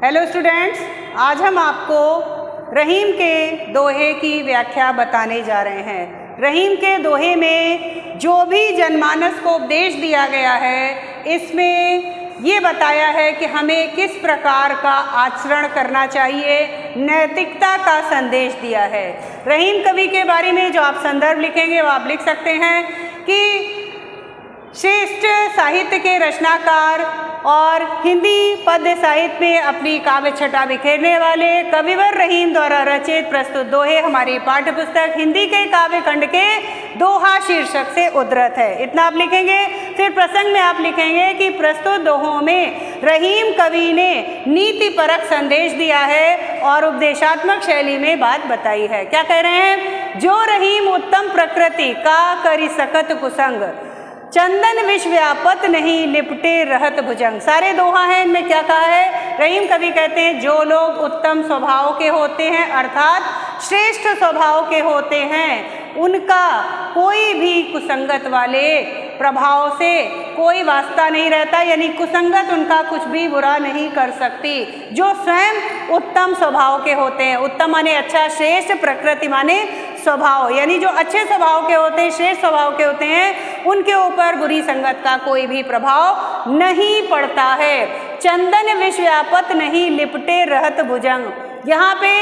Hello students, आज हम आपको रहीम के दोहे की व्याख्या बताने जा रहे हैं। रहीम के दोहे में जो भी जनमानस को उपदेश दिया गया है, इसमें ये बताया है कि हमें किस प्रकार का आचरण करना चाहिए, नैतिकता का संदेश दिया है। रहीम कवि के बारे में जो आप संदर्भ लिखेंगे वो आप लिख सकते हैं कि श्रेष्ठ साहित्य के रचनाकार और हिंदी पद्य साहित्य में अपनी काव्य छटा बिखेरने वाले कविवर रहीम द्वारा रचित प्रस्तुत दोहे हमारी पाठ्य पुस्तक हिंदी के काव्य खंड के दोहा शीर्षक से उद्धृत है। इतना आप लिखेंगे। फिर प्रसंग में आप लिखेंगे कि प्रस्तुत दोहों में रहीम कवि ने नीति परक संदेश दिया है और उपदेशात्मक शैली में बात बताई है। क्या कह रहे हैं? जो रहीम उत्तम प्रकृति का करी सकत कुसंग, चंदन विश्व व्यापत नहीं लिपटे रहत भुजंग। सारे दोहा हैं, इनमें क्या कहा है? रहीम कवि कहते हैं जो लोग उत्तम स्वभाव के होते हैं अर्थात श्रेष्ठ स्वभाव के होते हैं, उनका कोई भी कुसंगत वाले प्रभाव से कोई वास्ता नहीं रहता, यानी कुसंगत उनका कुछ भी बुरा नहीं कर सकती। जो स्वयं उत्तम स्वभाव के होते हैं, उत्तम माने अच्छा, श्रेष्ठ प्रकृति माने स्वभाव, यानी जो अच्छे स्वभाव के होते हैं, श्रेष्ठ स्वभाव के होते हैं, उनके ऊपर बुरी संगत का कोई भी प्रभाव नहीं पड़ता है। चंदन विश्व व्यापत नहीं लिपटे रहत भुजंग। यहाँ पे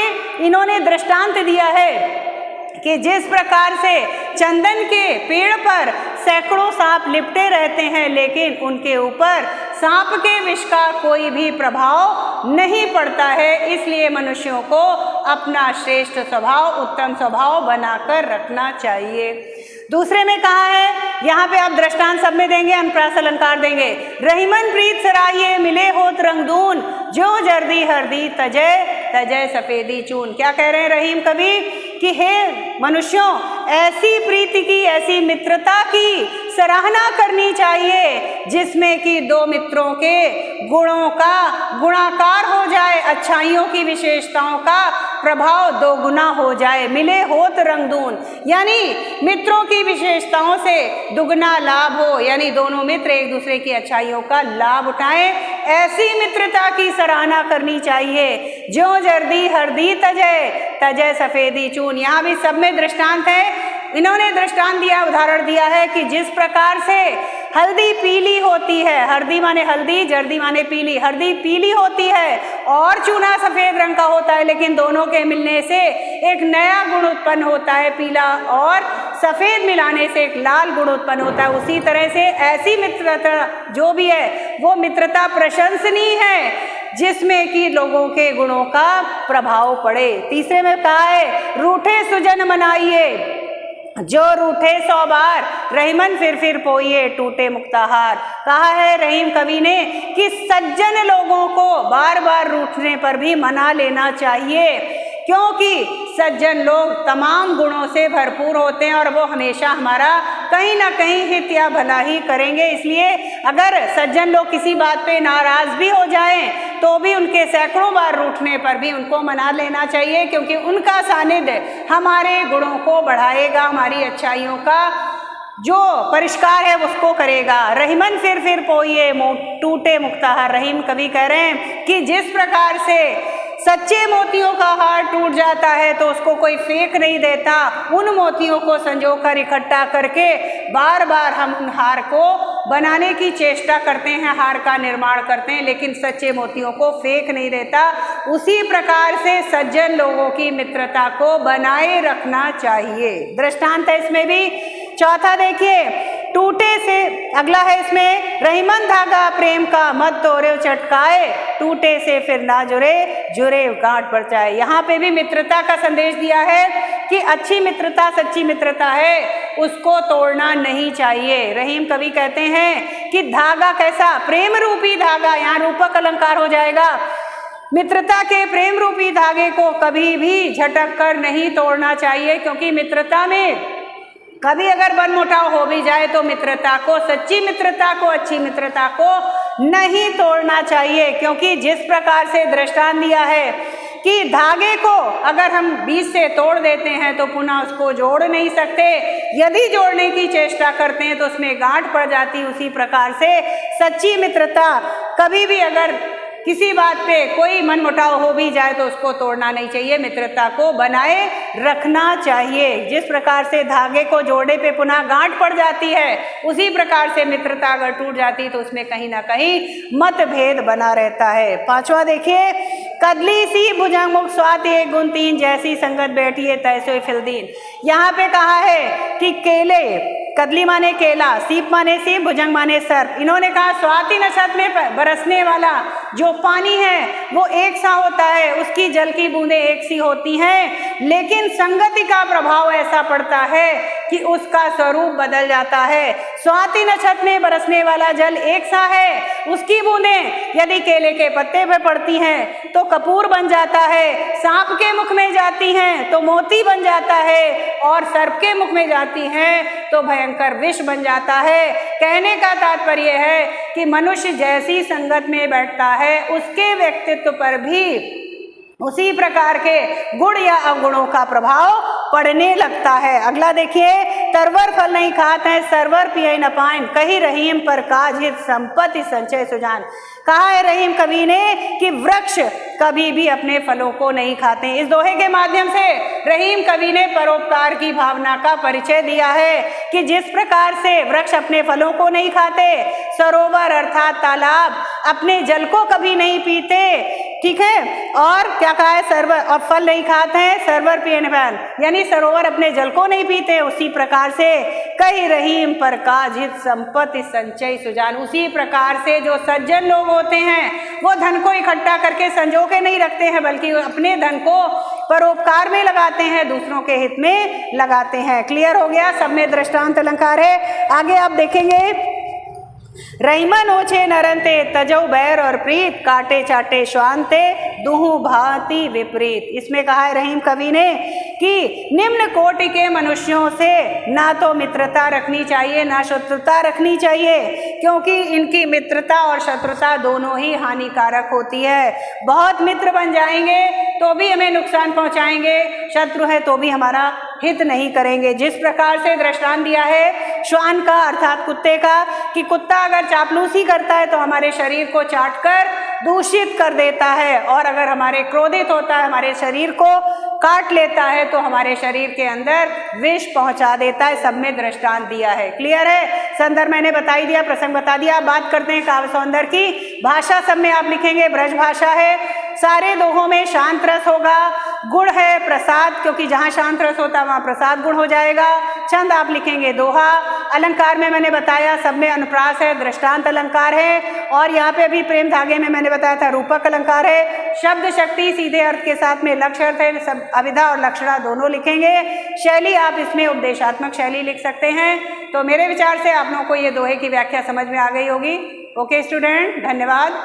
इन्होंने दृष्टांत दिया है कि जिस प्रकार से चंदन के पेड़ पर सैकड़ों सांप लिपटे रहते हैं, लेकिन उनके ऊपर सांप के विष का कोई भी प्रभाव नहीं पड़ता है, इसलिए मनुष्यों को अपना श्रेष्ठ स्वभाव, उत्तम स्वभाव बनाकर रखना चाहिए। दूसरे में कहा है, यहाँ पे आप दृष्टांत सब में देंगे, अनुप्रास अलंकार देंगे। रहीमन प्रीत सराहिए मिले होत रंगदून, जो जर्दी हरदी तजय तजय सफेदी चून। क्या कह रहे हैं रहीम कवि कि हे मनुष्यों, ऐसी प्रीति की, ऐसी मित्रता की सराहना करनी चाहिए जिसमें कि दो मित्रों के गुणों का गुणाकार हो जाए, अच्छाइयों की विशेषताओं का प्रभाव दोगुना हो जाए। मिले होत रंगदून, यानी मित्रों की विशेषताओं से दुगना लाभ हो, यानी दोनों मित्र एक दूसरे की अच्छाइयों का लाभ उठाएं। ऐसी मित्रता की सराहना करनी चाहिए। जो जर्दी हरदी तजय तजय सफेदी चून। यहाँ भी सब में दृष्टांत है। इन्होंने दृष्टांत दिया, उदाहरण दिया है कि जिस प्रकार से हल्दी पीली होती है, हरदी माने हल्दी, जर्दी माने पीली, हल्दी पीली होती है और चूना सफेद रंग का होता है, लेकिन दोनों के मिलने से एक नया गुण उत्पन्न होता है, पीला और सफेद मिलाने से एक लाल गुण उत्पन्न होता है। उसी तरह से ऐसी मित्रता जो भी है वो मित्रता प्रशंसनीय है जिसमें कि लोगों के गुणों का प्रभाव पड़े। तीसरे में कहा है रूठे सुजन मनाइए, जो रूठे 100 बार रहीमन फिर पोइए टूटे मुक्ताहार। कहा है रहीम कवि ने कि सज्जन लोगों को बार बार रूठने पर भी मना लेना चाहिए, क्योंकि सज्जन लोग तमाम गुणों से भरपूर होते हैं और वो हमेशा हमारा कहीं ना कहीं हित या भला ही करेंगे। इसलिए अगर सज्जन लोग किसी बात पे नाराज भी हो जाएं तो भी उनके सैकड़ों बार रूठने पर भी उनको मना लेना चाहिए, क्योंकि उनका सानिध्य हमारे गुणों को बढ़ाएगा, हमारी अच्छाइयों का जो परिष्कार है उसको करेगा। रहीमन फिर पोइए टूटे मुक्ताहार। रहीम कवि कह रहे हैं कि जिस प्रकार से सच्चे मोतियों का हार टूट जाता है तो उसको कोई फेंक नहीं देता, उन मोतियों को संजोकर इकट्ठा करके बार बार हम उन हार को बनाने की चेष्टा करते हैं, हार का निर्माण करते हैं, लेकिन सच्चे मोतियों को फेंक नहीं देता। उसी प्रकार से सज्जन लोगों की मित्रता को बनाए रखना चाहिए। दृष्टांत है इसमें भी। चौथा देखिए, टूटे से अगला है इसमें, रहीमन धागा प्रेम का मत तोड़े चटकाए, टूटे से फिर ना जुड़े जुड़े गांठ पर जाए। यहाँ पे भी मित्रता का संदेश दिया है कि अच्छी मित्रता, सच्ची मित्रता है, उसको तोड़ना नहीं चाहिए। रहीम कवि कहते हैं कि धागा कैसा? प्रेम रूपी धागा, यहाँ रूपक अलंकार हो जाएगा। मित्रता के प्रेम रूपी धागे को कभी भी झटक कर नहीं तोड़ना चाहिए, क्योंकि मित्रता में कभी अगर मनमुटाव हो भी जाए तो मित्रता को, सच्ची मित्रता को, अच्छी मित्रता को नहीं तोड़ना चाहिए। क्योंकि जिस प्रकार से दृष्टांत दिया है कि धागे को अगर हम बीच से तोड़ देते हैं तो पुनः उसको जोड़ नहीं सकते, यदि जोड़ने की चेष्टा करते हैं तो उसमें गांठ पड़ जाती। उसी प्रकार से सच्ची मित्रता कभी भी अगर किसी बात पे कोई मनमुटाव हो भी जाए तो उसको तोड़ना नहीं चाहिए, मित्रता को बनाए रखना चाहिए। जिस प्रकार से धागे को जोड़े पे पुनः गांठ पड़ जाती है, उसी प्रकार से मित्रता अगर टूट जाती तो उसमें कहीं ना कहीं मतभेद बना रहता है। पांचवा देखिए, कदली सी भुजंग मुख स्वाति एक गुण तीन, जैसी संगत बैठिए तैसों फिलदीन। यहाँ पे कहा है कि केले, कदली माने केला, सीप माने सीप, भुजंग माने सर्प। इन्होंने कहा स्वाति नक्षत्र में बरसने वाला जो पानी है वो एक सा होता है, उसकी जल की बूंदें एक सी होती हैं, लेकिन संगति का प्रभाव ऐसा पड़ता है कि उसका स्वरूप बदल जाता है। स्वाति नक्षत्र में बरसने वाला जल एक सा है, उसकी बूंदें यदि केले के पत्ते पे पड़ती हैं तो कपूर बन जाता है, सांप के मुख में जाती हैं तो मोती बन जाता है, और सर्प के मुख में जाती हैं तो भयंकर विष बन जाता है। कहने का तात्पर्य है कि मनुष्य जैसी संगत में बैठता है उसके व्यक्तित्व पर भी उसी प्रकार के गुण या अवगुणों का प्रभाव पड़ने लगता है। अगला देखिए, तरवर फल नहीं खात है, सरवर पिए न पाइन, कही रहीम पर काज हित संपत्ति संचय सुजान। कहा है रहीम कवि ने कि वृक्ष कभी भी अपने फलों को नहीं खाते। इस दोहे के माध्यम से रहीम कवि ने परोपकार की भावना का परिचय दिया है कि जिस प्रकार से वृक्ष अपने फलों को नहीं खाते, सरोवर अर्थात तालाब अपने जल को कभी नहीं पीते, ठीक है, और क्या कहा है, सरवर, और फल नहीं खाते हैं, सरवर पिए न पाइन, यानी सरोवर अपने जल को नहीं पीते। उसी प्रकार से कई रहीम पर काज हित संपत्ति संचय सुजान, उसी प्रकार से जो सज्जन लोग होते हैं वो धन को इकट्ठा करके संजो के नहीं रखते हैं, बल्कि अपने धन को परोपकार में लगाते हैं, दूसरों के हित में लगाते हैं। क्लियर हो गया? सब में दृष्टांत अलंकार है। आगे आप देखेंगे, रहीमन ओछे नरंते तजौ बैर और प्रीत, काटे चाटे श्वांते दुहु भांति विपरीत। इसमें कहा है रहीम कवि ने कि निम्न कोटि के मनुष्यों से ना तो मित्रता रखनी चाहिए ना शत्रुता रखनी चाहिए, क्योंकि इनकी मित्रता और शत्रुता दोनों ही हानिकारक होती है। बहुत मित्र बन जाएंगे तो भी हमें नुकसान पहुंचाएंगे, शत्रु है तो भी हमारा हित नहीं करेंगे। जिस प्रकार से दृष्टांत दिया है श्वान का अर्थात कुत्ते का, कि कुत्ता अगर चापलूसी करता है तो हमारे शरीर को चाटकर दूषित कर देता है, और अगर हमारे क्रोधित होता है, हमारे शरीर को काट लेता है तो हमारे शरीर के अंदर विष पहुंचा देता है। सब में दृष्टांत दिया है। क्लियर है? संदर्भ मैंने बता ही दिया, प्रसंग बता दिया। बात करते हैं काव्य सौंदर्य की। भाषा सब में आप लिखेंगे ब्रज भाषा है, सारे दोहों में शांत रस होगा, गुण है प्रसाद, क्योंकि जहाँ शांत रस होता है वहाँ प्रसाद गुण हो जाएगा। छंद आप लिखेंगे दोहा। अलंकार में मैंने बताया सब में अनुप्रास है, दृष्टांत अलंकार है, और यहाँ पे भी प्रेम धागे में मैंने बताया था रूपक अलंकार है। शब्द शक्ति सीधे अर्थ के साथ में लक्ष्य अर्थ है, सब अभिधा और लक्षणा दोनों लिखेंगे। शैली आप इसमें उपदेशात्मक शैली लिख सकते हैं। तो मेरे विचार से आप लोगों को ये दोहे की व्याख्या समझ में आ गई होगी। ओके स्टूडेंट, धन्यवाद।